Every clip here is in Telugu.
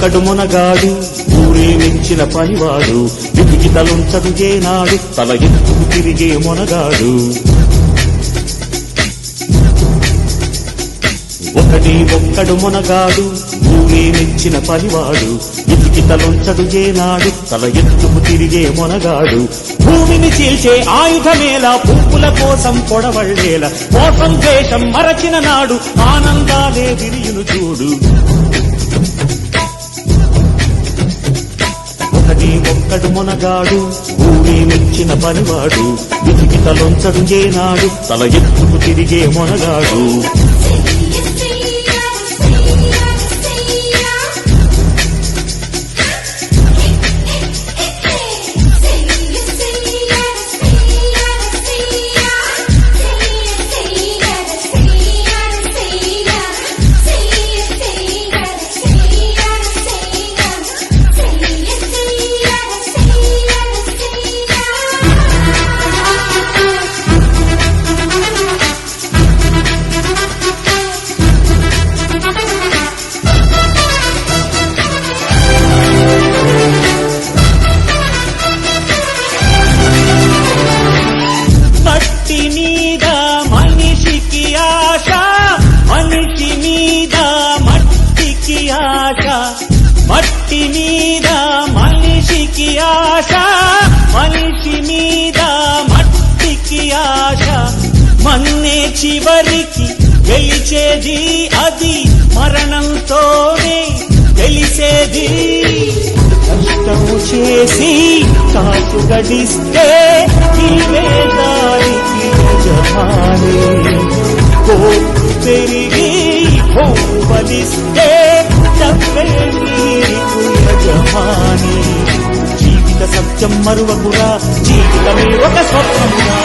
ఒక్కడు మునగాడు ఊరే మెచ్చిన పనివాడు విధికి తలుంచడు ఏనాడు తల ఎత్తుకు తిరిగే మునగాడు ఒక్కడు మునగాడు ఊరే మెచ్చిన పనివాడు విధికి తలుంచడు ఏనాడు తల ఎత్తుకు తిరిగే మునగాడు భూమిని చీల్చే ఆయుధమేలా పువ్వుల కోసం పొడవళ్ళేల మోసం ద్వేషం మరచిన నాడు ఆనందాలే విరియును చూడు ఒక్కడు మునగాడు ఊరే మెచ్చిన పనివాడు విధికి తలొంచడు ఏనాడు తల ఎత్తుకు తిరిగే మునగాడు మట్టి మీద మనిషికి ఆశ మనిషి మీద మట్టికి ఆశ మన్నే చివరికి గెలిచేది అది మరణంతోనే తెలిసేది కష్టం చేసి కాసు గడిస్తే నీవే దారికి యజమాని కోర్టు పెరిగి బలిస్తే యజమాని జీవిత సత్యం మరువకురా జీవితమే ఒక స్వప్నమురా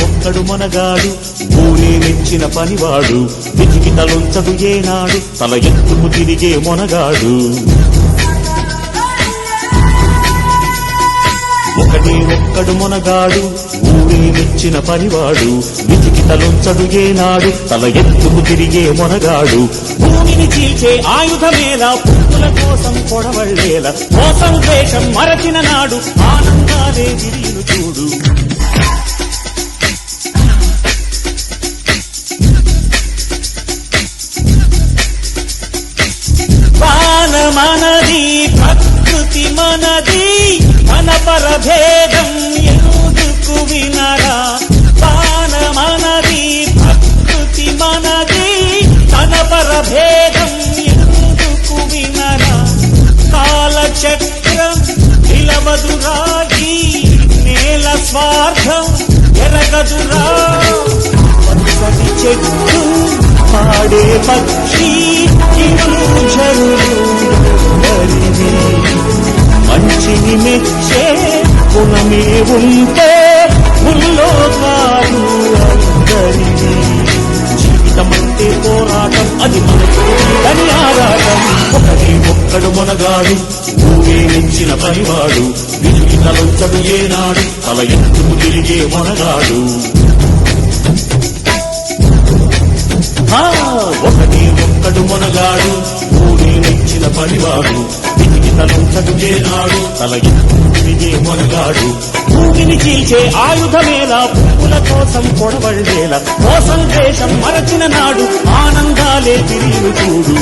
ఒక్కడు మునగాడు ఊరే మెచ్చిన పనివాడు విధికి తలొంచడు ఏనాడు తల ఎత్తుకు తిరిగే మునగాడు ఒక్కడు మునగాడు ఊరే మెచ్చిన పనివాడు విధికి తలొంచడు ఏనాడు తల ఎత్తుకు తిరిగే మునగాడు భూమిని చీల్చే ఆయుధమేలా పువ్వుల కోసం పొడవళ్ళేల మోసం ద్వేషం మరచిన నాడు ఆనందాలే విరియును చూడు మనది ప్రకృతి మనది మన పరభేదం ఎందుకు వినరా పాన మనది ప్రకృతి మనది మన పరభేదం ఎందుకు వినరా కాలచక్రం నిలవదురా ఈ నేల స్వార్థం ఎరగదురా పచ్చని చెట్టు పాడే పక్షి మంచిని మెచ్చే గుణమే ఉంటే ముల్లోకాలు అందరినీ జీవితమంటే పోరాటం అది మనకు అని ఆరాటం ఒక్కడు మునగాడు ఊరే మెచ్చిన పనివాడు విధికి తలొంచడు ఏనాడు తల ఎత్తుకు తిరిగే మునగాడు ఒక్కడు మునగాడు ఊరే మెచ్చిన పనివాడు విధికి తలొంచడు ఏనాడు తల ఎత్తుకు తిరిగే మునగాడు భూమిని చీల్చే ఆయుధమేలా పువ్వుల కోసం పొడవళ్ళేల మోసం ద్వేషం మరచిన నాడు ఆనందాలే తిరిగి చూడు